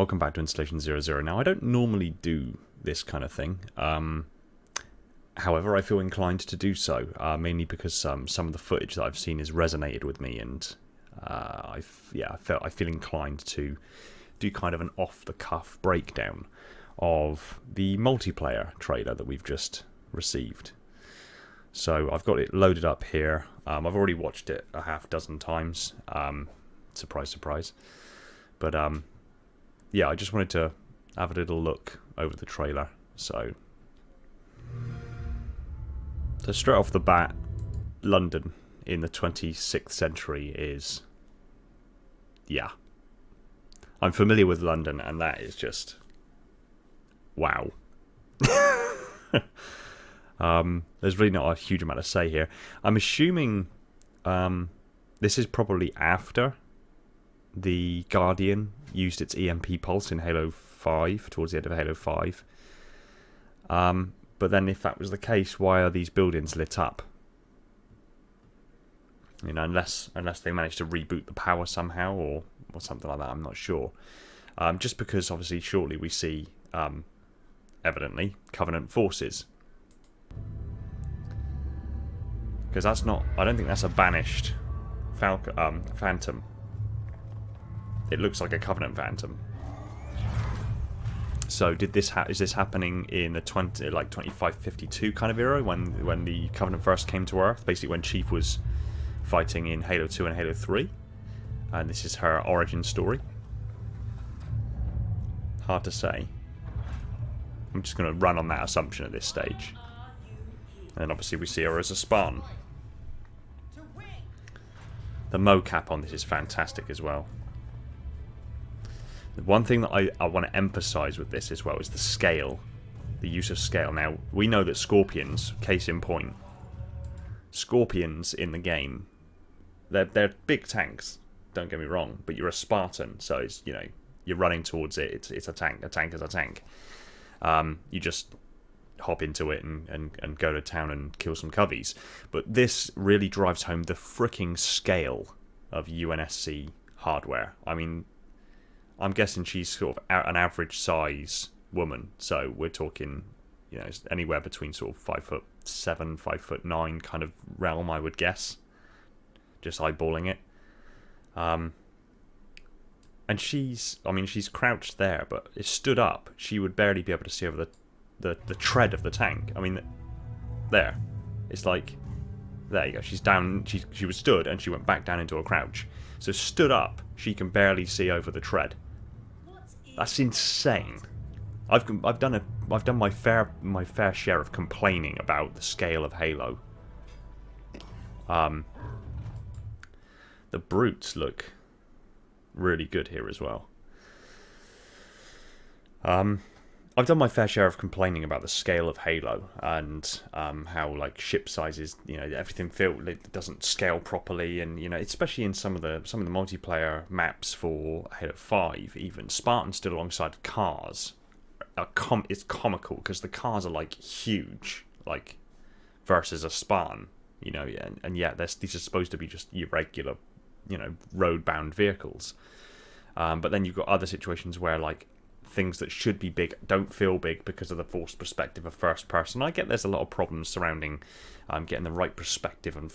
welcome back to Installation 00. Now, I don't normally do this kind of thing. However, I feel inclined to do so, mainly because some of the footage that I've seen has resonated with me, and I feel inclined to do kind of an off-the-cuff breakdown of the multiplayer trailer that we've just received. So I've got it loaded up here. I've already watched it a half dozen times. Surprise, surprise. But yeah, I just wanted to have a little look over the trailer. So straight off the bat, London in the 26th century is, yeah. I'm familiar with London, and that is just wow. There's really not a huge amount to say here. I'm assuming this is probably after the Guardian used its EMP pulse in Halo 5, towards the end of Halo 5. But then if that was the case, why are these buildings lit up? You know, unless they managed to reboot the power somehow or something like that, I'm not sure. Just because obviously shortly we see, evidently, Covenant forces. Because that's not, I don't think that's a banished Phantom. It looks like a Covenant Phantom. So did this is this happening in the 2552 kind of era when the Covenant first came to Earth? Basically when Chief was fighting in Halo 2 and Halo 3. And this is her origin story. Hard to say. I'm just going to run on that assumption at this stage. And obviously we see her as a Spartan. The mocap on this is fantastic as well. The one thing that I want to emphasize with this as well is the scale. The use of scale. Now, we know that Scorpions, case in point, Scorpions in the game, they're big tanks, don't get me wrong, but you're a Spartan, so it's, you know, you're running towards it, it's a tank. A tank is a tank. You just hop into it and go to town and kill some coveys. But this really drives home the freaking scale of UNSC hardware. I mean, I'm guessing she's sort of an average size woman, so we're talking, you know, anywhere between sort of 5'7", 5'9" kind of realm, I would guess. Just eyeballing it. And she's crouched there, but if stood up, she would barely be able to see over the tread of the tank. I mean, there. It's like, there you go. She's down. She was stood, and she went back down into a crouch. So stood up, she can barely see over the tread. That's insane. I've done my fair share of complaining about the scale of Halo. The brutes look really good here as well. I've done my fair share of complaining about the scale of Halo and how, like, ship sizes, you know, everything it doesn't scale properly, and, you know, especially in some of the multiplayer maps for Halo 5, even Spartans stood alongside cars. It's comical because the cars are like huge, like versus a Spartan, you know, and yet these are supposed to be just irregular, you know, road-bound vehicles. But then you've got other situations where, like, things that should be big don't feel big because of the forced perspective of first person. I get there's a lot of problems surrounding getting the right perspective and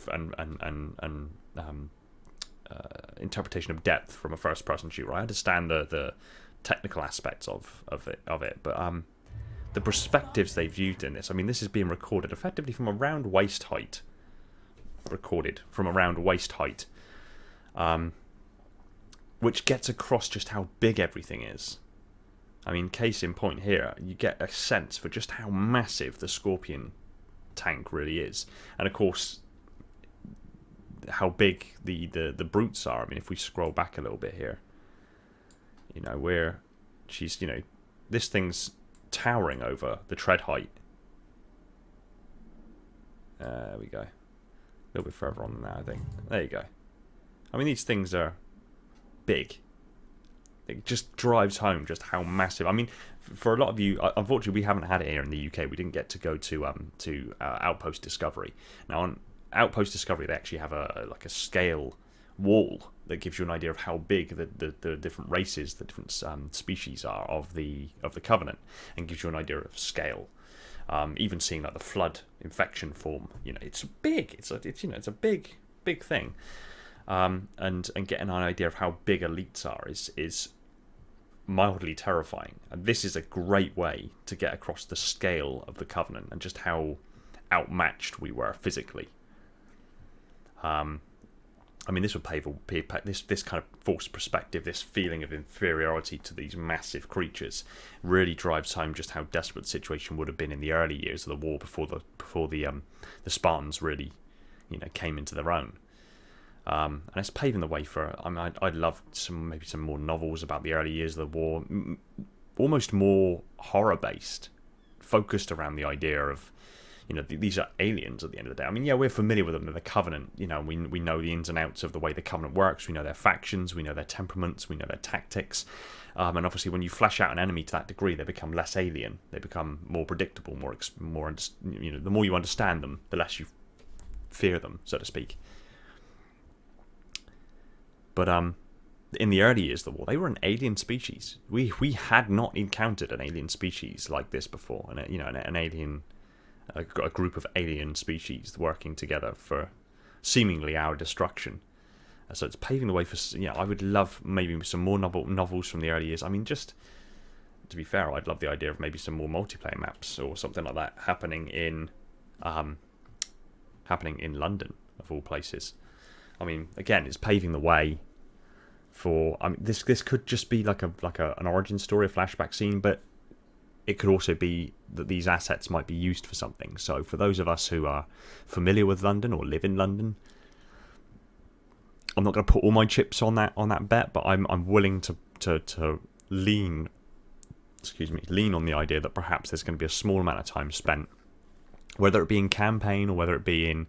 interpretation of depth from a first person shooter. I understand the technical aspects of it, but the perspectives they've used in this, I mean, this is being recorded effectively from around waist height. Which gets across just how big everything is. I mean, case in point here, you get a sense for just how massive the Scorpion tank really is. And of course, how big the brutes are. I mean, if we scroll back a little bit here, you know, she's, you know, this thing's towering over the tread height. There we go. A little bit further on now, I think. There you go. I mean, these things are big. It just drives home just how massive. I mean, for a lot of you, unfortunately, we haven't had it here in the UK. We didn't get to go to Outpost Discovery. Now, on Outpost Discovery, they actually have a scale wall that gives you an idea of how big the different races, the different species are of the Covenant, and gives you an idea of scale. Even seeing like the flood infection form, it's big. It's a big thing. And getting an idea of how big elites are is mildly terrifying. And this is a great way to get across the scale of the Covenant and just how outmatched we were physically. This would pave this kind of false perspective, this feeling of inferiority to these massive creatures, really drives home just how desperate the situation would have been in the early years of the war before the Spartans really, came into their own. And it's paving the way for. I'd love maybe some more novels about the early years of the war, almost more horror based, focused around the idea of. These are aliens at the end of the day. We're familiar with them. They're the Covenant. We know the ins and outs of the way the Covenant works. We know their factions. We know their temperaments. We know their tactics. And obviously, when you flesh out an enemy to that degree, they become less alien. They become more predictable. More. The more you understand them, the less you fear them, so to speak. But in the early years of the war, they were an alien species. We had not encountered an alien species like this before, and an alien. A group of alien species working together for seemingly our destruction. So it's paving the way for. I would love maybe some more novels from the early years. Just to be fair, I'd love the idea of maybe some more multiplayer maps or something like that happening in London of all places. Again, it's paving the way for. This could just be like an origin story, a flashback scene, but it could also be that these assets might be used for something. So for those of us who are familiar with London or live in London, I'm not going to put all my chips on that bet, but I'm willing to lean on the idea that perhaps there's going to be a small amount of time spent, whether it be in campaign or whether it be in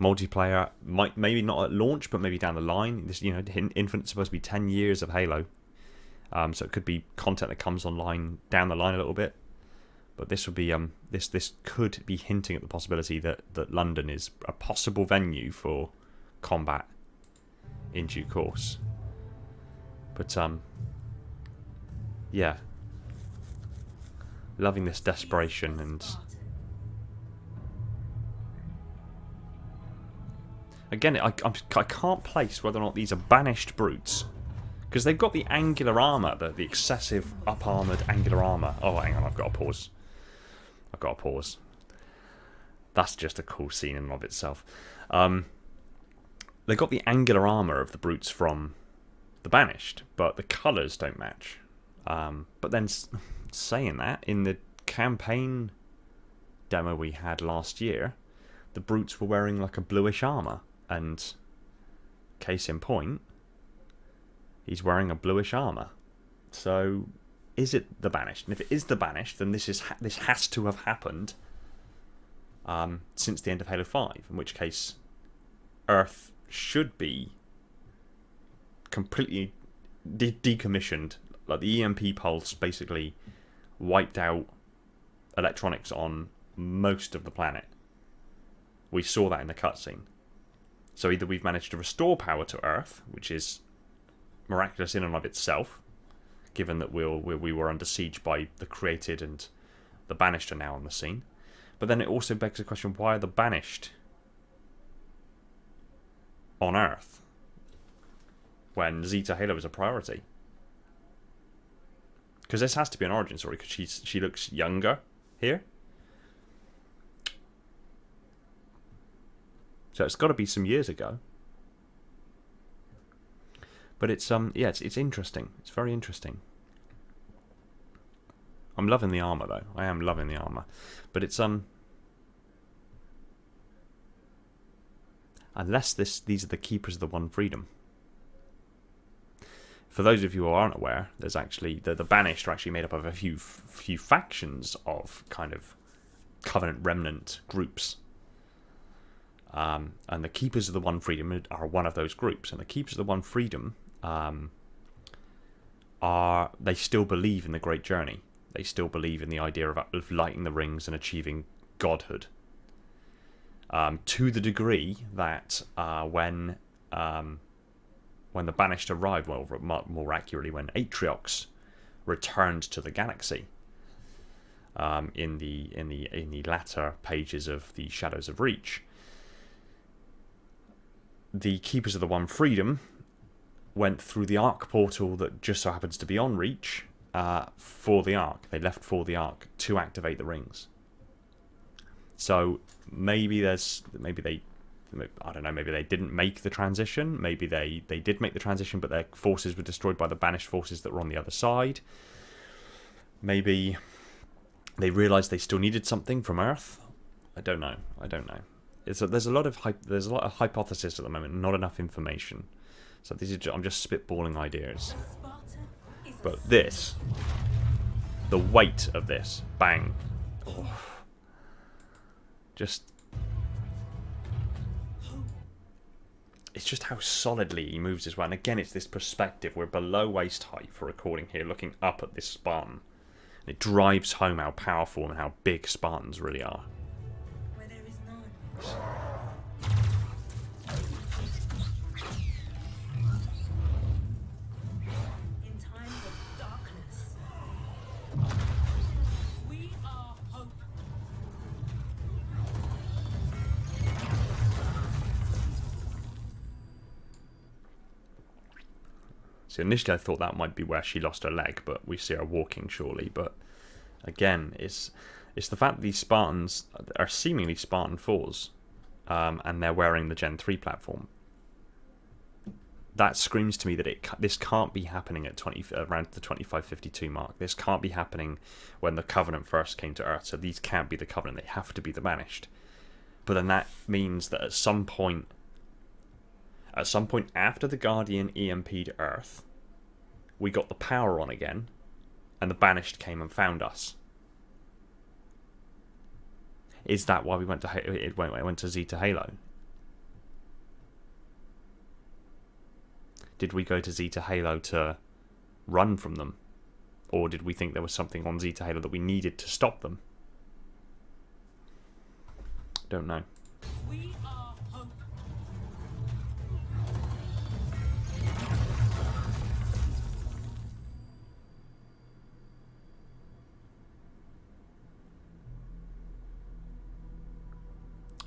multiplayer, maybe not at launch, but maybe down the line. This Infinite's supposed to be 10 years of Halo. So it could be content that comes online down the line a little bit, but this would be this could be hinting at the possibility that London is a possible venue for combat in due course. But loving this desperation and again, I can't place whether or not these are banished brutes. Because they've got the angular armour, the excessive up-armoured angular armour. Oh, hang on, I've got to pause. That's just a cool scene in and of itself. They've got the angular armour of the brutes from the Banished, but the colours don't match. But then, saying that, in the campaign demo we had last year, the brutes were wearing like a bluish armour. And, case in point, he's wearing a bluish armour. So, is it the Banished? And if it is the Banished, then this has to have happened since the end of Halo 5. In which case, Earth should be completely decommissioned. Like the EMP pulse basically wiped out electronics on most of the planet. We saw that in the cutscene. So either we've managed to restore power to Earth, which is miraculous in and of itself, given that we were under siege by the Created and the Banished are now on the scene. But then it also begs the question, why are the Banished on Earth when Zeta Halo is a priority? Because this has to be an origin story, because she looks younger here. So it's got to be some years ago. But it's it's interesting. It's very interesting. I'm loving the armor though. I am loving the armor. But it's unless these are the keepers of the One Freedom. For those of you who aren't aware, there's actually the Banished are actually made up of a few factions of kind of Covenant remnant groups. And the Keepers of the One Freedom are one of those groups. And the Keepers of the One Freedom they still believe in the Great Journey. They still believe in the idea of lighting the rings and achieving godhood. To the degree that when when the Banished arrived, well, more accurately, when Atriox returned to the galaxy. In the latter pages of the Shadows of Reach, the Keepers of the One Freedom went through the Ark portal that just so happens to be on Reach for the Ark. They left for the Ark to activate the rings. So maybe they didn't make the transition. Maybe they did make the transition, but their forces were destroyed by the Banished forces that were on the other side. Maybe they realised they still needed something from Earth. I don't know. There's a lot of hypothesis at the moment, not enough information. So I'm just spitballing ideas. But this, the weight of this, bang, it's just how solidly he moves as well. And again, it's this perspective. We're below waist height for recording here, looking up at this Spartan. It drives home how powerful and how big Spartans really are. Where there is none. In times of darkness, we are hope. So initially I thought that might be where she lost her leg, but we see her walking shortly. But again, it's the fact that these Spartans are seemingly Spartan 4s, and they're wearing the Gen 3 platform. That screams to me that this can't be happening at around the 2552 mark. This can't be happening when the Covenant first came to Earth. So these can't be the Covenant. They have to be the Banished. But then that means that at some point after the Guardian EMP'd Earth, we got the power on again, and the Banished came and found us. Is that why we went to Zeta Halo? Did we go to Zeta Halo to run from them? Or did we think there was something on Zeta Halo that we needed to stop them? Don't know. We are hope.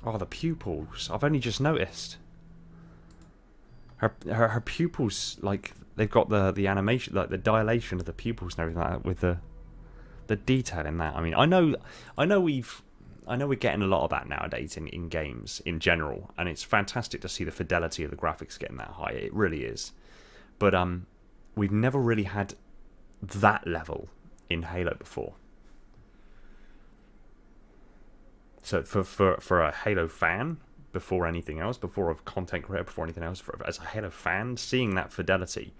Oh, the pupils. I've only just noticed. Her pupils, like, they've got the animation, like the dilation of the pupils and everything like that, with the detail in that. I mean, I know we're getting a lot of that nowadays in games in general, and it's fantastic to see the fidelity of the graphics getting that high. It really is. But we've never really had that level in Halo before. So for a Halo fan, before anything else, before a content creator, before anything else, as a Halo fan, seeing that fidelity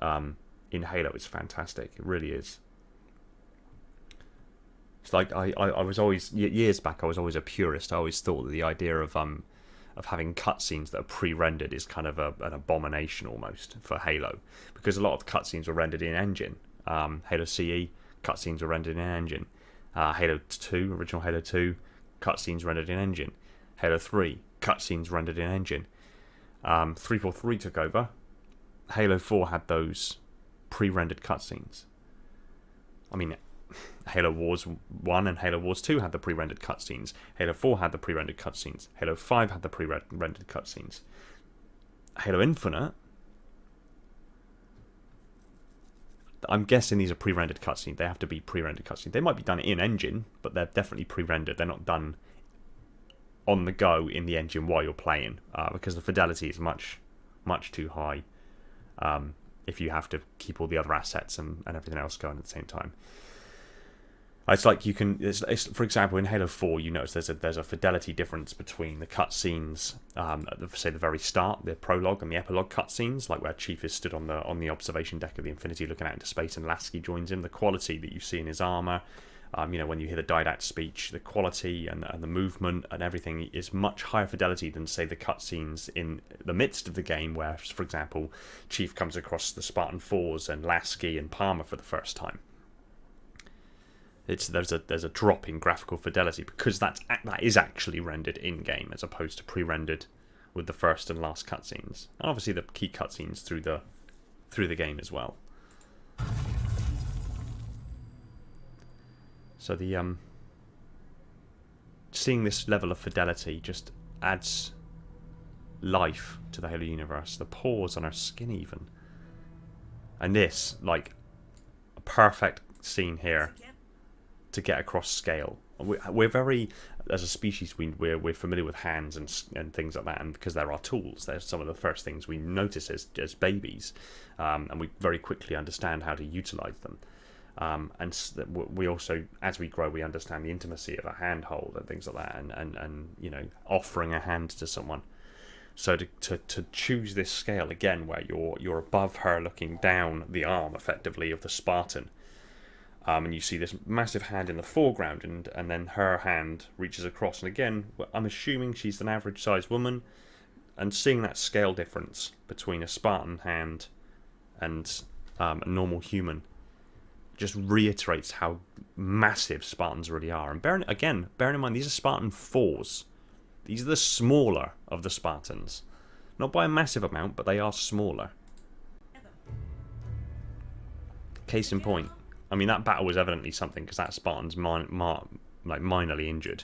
in Halo is fantastic. It really is. It's like I was always, years back, I was always a purist. I always thought that the idea of having cutscenes that are pre-rendered is kind of an abomination almost for Halo, because a lot of the cutscenes were rendered in engine. Halo CE cutscenes were rendered in engine. Halo 2, original Halo 2, cutscenes rendered in engine. Halo 3, cutscenes rendered in engine. 343 took over. Halo 4 had those pre-rendered cutscenes. I mean, Halo Wars 1 and Halo Wars 2 had the pre-rendered cutscenes. Halo 4 had the pre-rendered cutscenes. Halo 5 had the pre-rendered cutscenes. Halo Infinite, I'm guessing these are pre-rendered cutscenes. They have to be pre-rendered cutscenes. They might be done in engine, but they're definitely pre-rendered. They're not done on the go in the engine while you're playing, because the fidelity is much too high if you have to keep all the other assets and everything else going at the same time. It's like you can, for example, in Halo 4, you notice there's a fidelity difference between the cutscenes, say the very start, the prologue and the epilogue cutscenes, like where Chief is stood on the observation deck of the Infinity looking out into space, and Lasky joins him. The quality that you see in his armor, when you hear the Didact speech, the quality and the movement and everything is much higher fidelity than, say, the cutscenes in the midst of the game, where, for example, Chief comes across the Spartan 4s and Lasky and Palmer for the first time. There's a drop in graphical fidelity because that is actually rendered in game as opposed to pre-rendered with the first and last cutscenes, and obviously the key cutscenes through the game as well. So the seeing this level of fidelity just adds life to the Halo universe. The pores on her skin even, and this, like, a perfect scene here to get across scale. We're very, as a species, we're familiar with hands and things like that, and because they're our tools, they're some of the first things we notice as babies, and we very quickly understand how to utilize them. And we also, as we grow, we understand the intimacy of a handhold and things like that, and you know, offering a hand to someone. So to choose this scale again, where you're above her, looking down the arm, effectively, of the Spartan. And you see this massive hand in the foreground, and then her hand reaches across. And again, I'm assuming she's an average-sized woman, and seeing that scale difference between a Spartan hand and a normal human just reiterates how massive Spartans really are. And bearing in mind, these are Spartan 4s. These are the smaller of the Spartans. Not by a massive amount, but they are smaller. Case in point. I mean, that battle was evidently something, because that Spartan's minorly injured.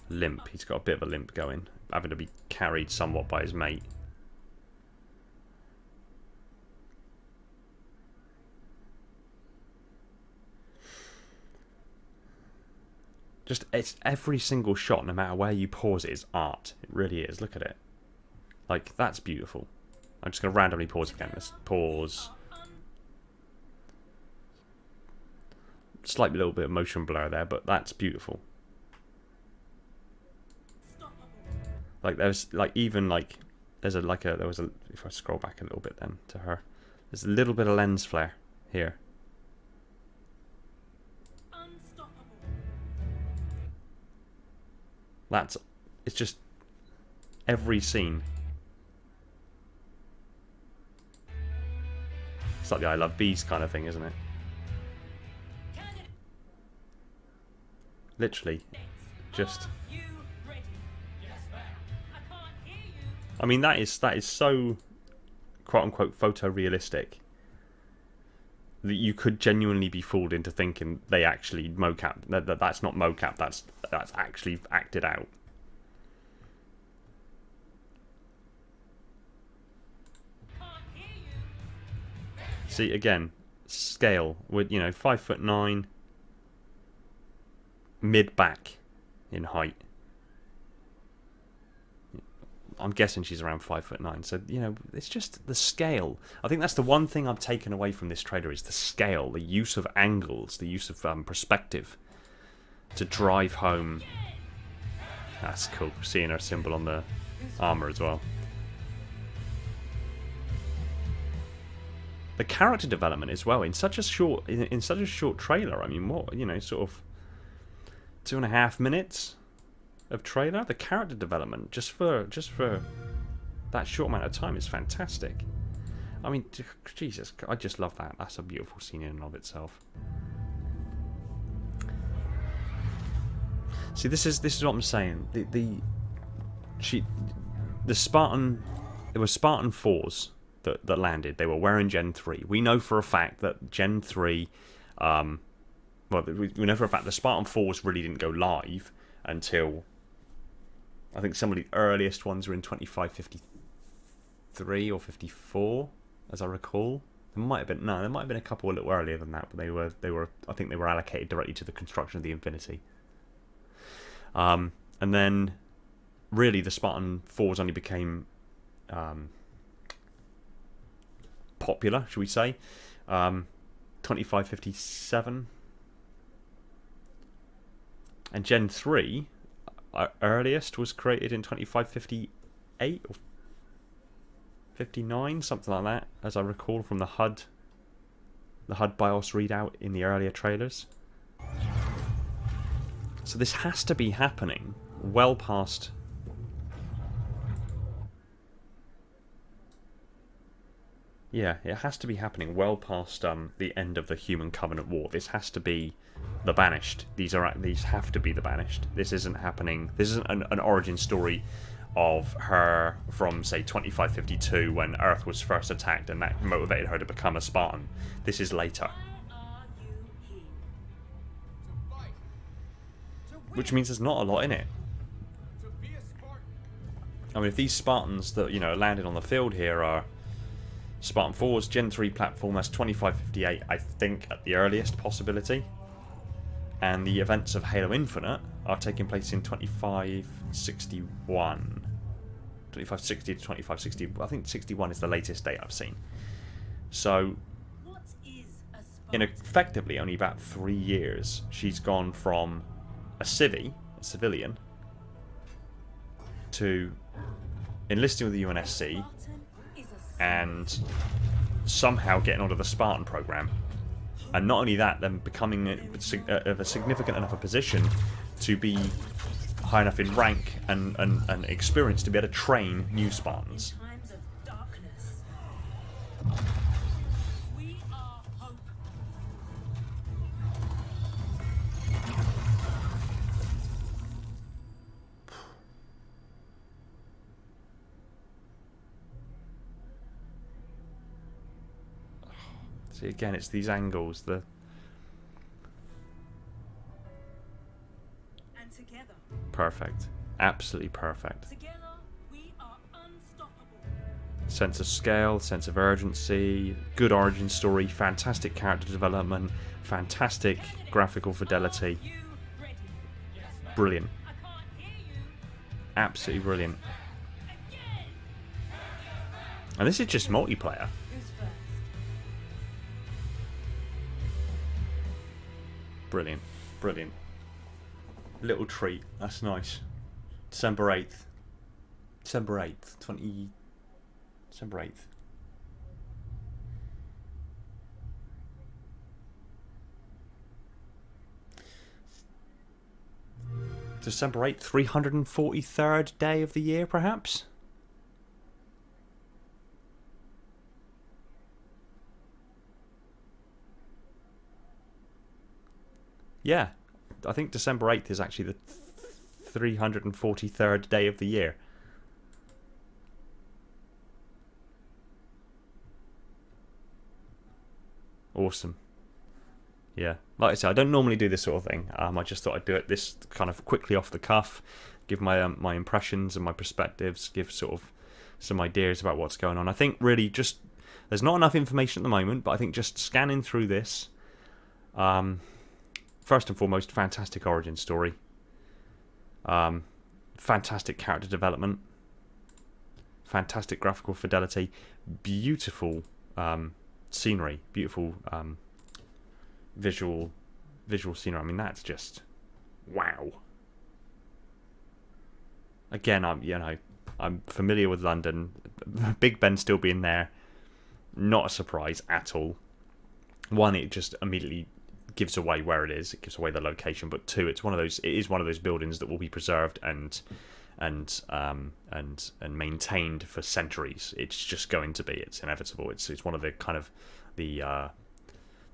Limp. He's got a bit of a limp going, having to be carried somewhat by his mate. Just, it's every single shot, no matter where you pause it, is art. It really is. Look at it. Like, that's beautiful. I'm just going to randomly pause again. Let's pause. Slight little bit of motion blur there, but that's beautiful. Like, there's, like, even, like, there was a, if I scroll back a little bit then to her, there's a little bit of lens flare here. It's just every scene. It's like the I Love Bees kind of thing, isn't it? Literally, just. I mean, that is so, quote unquote, photorealistic that you could genuinely be fooled into thinking they actually mocap. That's not mocap. That's actually acted out. See, again, scale with, you know, 5'9", mid back in height. I'm guessing she's around 5'9", so, you know, it's just the scale. I think that's the one thing I've taken away from this trailer, is the scale, the use of angles, the use of perspective to drive home. That's cool, seeing her symbol on the armor as well. The character development as well in such a short trailer. I mean, what, you know, sort of 2.5 minutes of trailer. The character development just for that short amount of time is fantastic. I mean, Jesus, I just love that. That's a beautiful scene in and of itself. See, this is what I'm saying. The Spartan, there were Spartan 4s that landed. They were wearing Gen 3. We know for a fact that Gen 3, we know for a fact the Spartan 4s really didn't go live until, I think some of the earliest ones were in 2553 or 54, as I recall. There might have been a couple a little earlier than that, but they were I think they were allocated directly to the construction of the Infinity. And then really the Spartan 4s only became popular, should we say, 2557, and Gen 3 earliest was created in 2558 or 59, something like that, as I recall from the HUD BIOS readout in the earlier trailers. So this has to be happening well past. Yeah, it has to be happening well past the end of the Human Covenant War. This has to be the Banished. These have to be the Banished. This isn't happening. This isn't an origin story of her from, say, 2552 when Earth was first attacked, and that motivated her to become a Spartan. This is later. Why are you here? To fight. To win. Which means there's not a lot in it. To be a Spartan. I mean, if these Spartans that, landed on the field here are Spartan 4's Gen 3 platform, that's 2558, I think, at the earliest possibility. And the events of Halo Infinite are taking place in 2561. 2560 to 2560. I think 61 is the latest date I've seen. So, What is a in Spartan? effectively only about 3 years, she's gone from a civilian, to enlisting with the UNSC Spartan is a and somehow getting onto the Spartan program. And not only that, then becoming of a significant enough a position to be high enough in rank and experience to be able to train new Spartans. in times of darkness. We are hope. See, again, it's these angles. And together, Perfect. Absolutely perfect. together, we are unstoppable. Sense of scale, sense of urgency, good origin story, fantastic character development, fantastic graphical fidelity. You ready? Brilliant. I can't hear you. Absolutely brilliant. Again. And this is just multiplayer. Who's first? Brilliant. Brilliant. Little treat. That's nice. December 8th. December 8th. December 8th. December 8th, 343rd day of the year, perhaps? Yeah, I think December 8th is actually the 343rd day of the year. Awesome. Yeah, like I said, I don't normally do this sort of thing. I just thought I'd do it this kind of quickly off the cuff, give my my impressions and my perspectives, give sort of some ideas about what's going on. I think really just there's not enough information at the moment, but I think just scanning through this, first and foremost, fantastic origin story, fantastic character development, fantastic graphical fidelity, beautiful scenery, beautiful visual scenery. I mean, that's just wow. Again, I'm familiar with London. Big Ben still being there, not a surprise at all. One, it just immediately gives away where it is. It gives away the location. But two, it is one of those buildings that will be preserved and maintained for centuries. It's just going to be. It's inevitable. It's one of the kind of the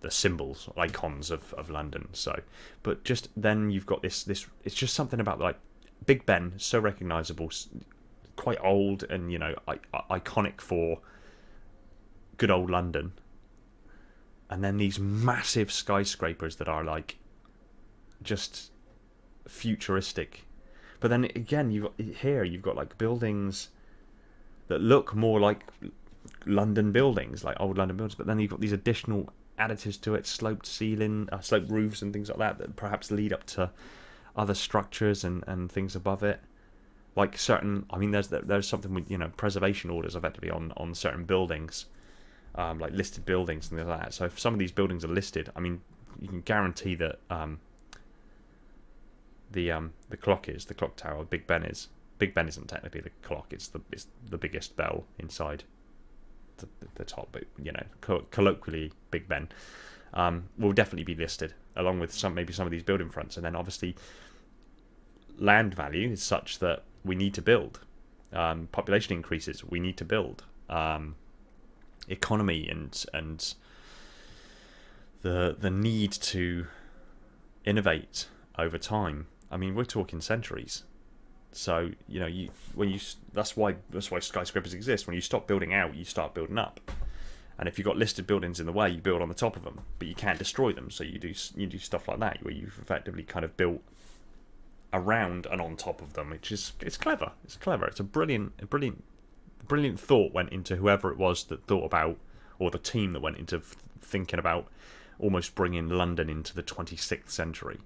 symbols, icons of London. So, but just then you've got this. It's just something about like Big Ben, so recognisable, quite old, and iconic for good old London. And then these massive skyscrapers that are like just futuristic. But then again, you've got like buildings that look more like London buildings, like old London buildings. But then you've got these additional additives to it, sloped ceiling, sloped roofs, and things like that perhaps lead up to other structures and things above it. Like certain, I mean, there's something with preservation orders effectively on certain buildings, like listed buildings and things like that. So if some of these buildings are listed, I mean, you can guarantee that the clock tower, Big Ben is. Big Ben isn't technically the clock; it's the biggest bell inside the top. But colloquially, Big Ben will definitely be listed along with maybe some of these building fronts, and then obviously land value is such that we need to build. Population increases, we need to build. Economy and the need to innovate over time. I mean, we're talking centuries. So that's why skyscrapers exist. When you stop building out, you start building up. And if you've got listed buildings in the way, you build on the top of them, but you can't destroy them. So you do stuff like that, where you've effectively kind of built around and on top of them, which is it's clever. It's clever. It's a brilliant thought went into whoever it was that thought about, or the team that went into thinking about almost bringing London into the 26th century.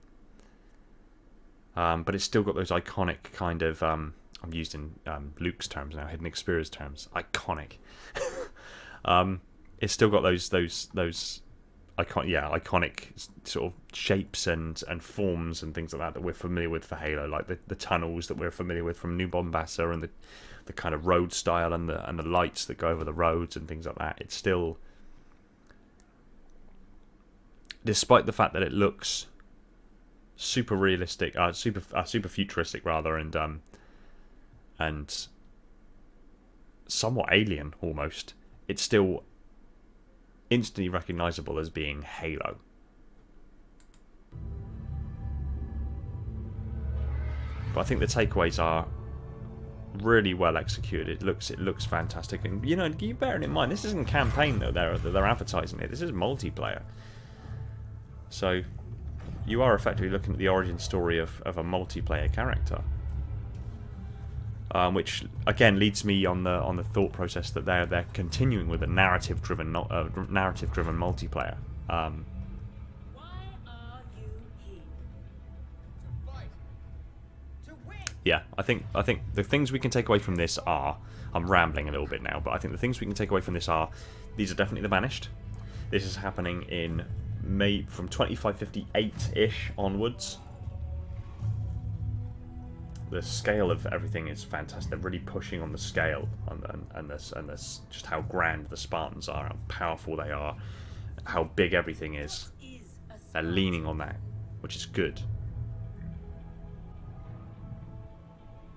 But it's still got those iconic kind of I'm using Luke's terms now, Hidden Experience terms, iconic. It's still got those iconic sort of shapes and forms and things like that we're familiar with for Halo, like the tunnels that we're familiar with from New Bombassa, and the kind of road style and the lights that go over the roads and things like that. It's still, despite the fact that it looks super realistic, super futuristic rather, and somewhat alien almost, it's still instantly recognizable as being Halo. But I think the takeaways are really well executed. It looks fantastic, and you bearing in mind this isn't campaign though. They're advertising it. This is multiplayer, so you are effectively looking at the origin story of a multiplayer character. Which again leads me on the thought process that they're continuing with a narrative-driven multiplayer. Why are you here? To fight. To win. Yeah, I think the things we can take away from this are, I'm rambling a little bit now, but I think the things we can take away from this are, these are definitely the Banished. This is happening in May from 2558-ish onwards. The scale of everything is fantastic. They're really pushing on the scale, and this just how grand the Spartans are, how powerful they are, how big everything is. They're leaning on that, which is good.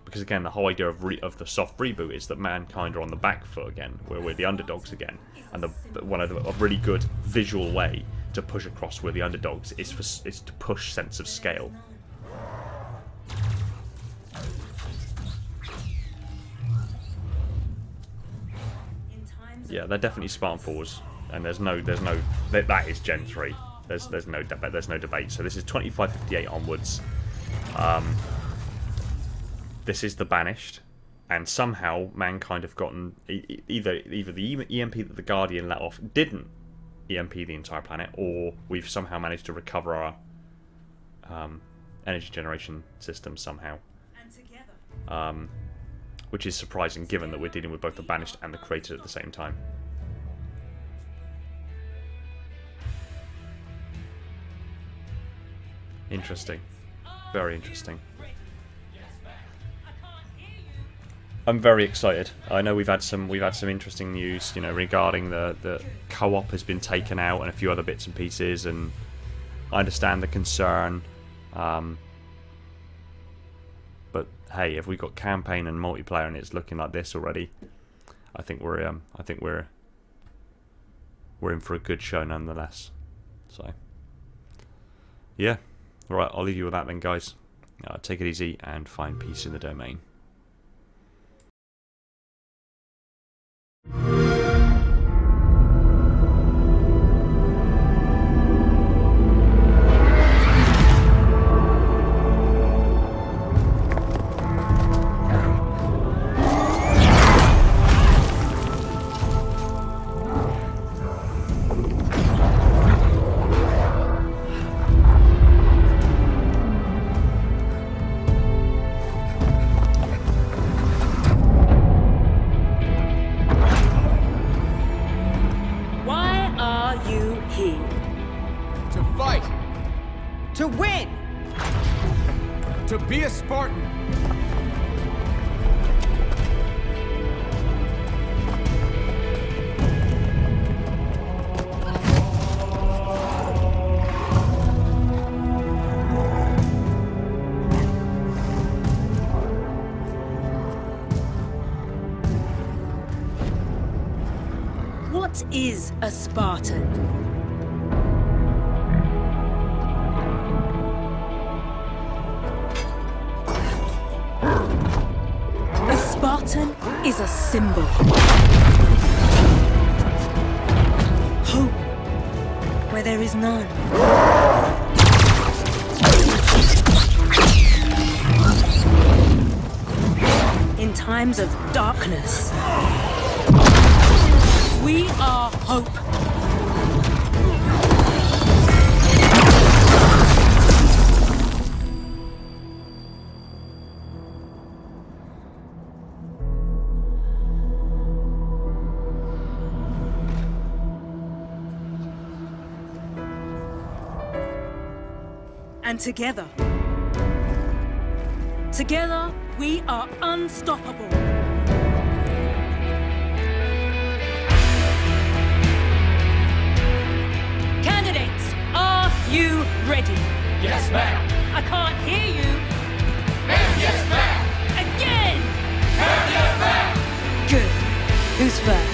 Because again, the whole idea of the soft reboot is that mankind are on the back foot again, where we're the underdogs again, and a really good visual way to push across we're the underdogs is to push sense of scale. Yeah, they're definitely Spartan 4s, and there's no that is Gen 3. There's no debate. So this is 2558 onwards. This is the Banished, and somehow mankind have gotten either the EMP that the Guardian let off didn't EMP the entire planet, or we've somehow managed to recover our energy generation system somehow. And together. Which is surprising given that we're dealing with both the Banished and the Created at the same time. Interesting. Very interesting. I'm very excited. I know we've had some interesting news, regarding the co-op has been taken out and a few other bits and pieces, and I understand the concern. But hey, if we've got campaign and multiplayer and it's looking like this already, I think we're in for a good show nonetheless. So yeah, right. I'll leave you with that then, guys. Take it easy and find peace in the domain. To fight. To win! To be a Spartan. What is a Spartan? a symbol. Hope where there is none. In times of darkness, we are hope. And together, we are unstoppable. Candidates, are you ready? Yes, ma'am. I can't hear you. Ma'am, yes, ma'am. Again! Ma'am, yes, ma'am. Good. Who's first?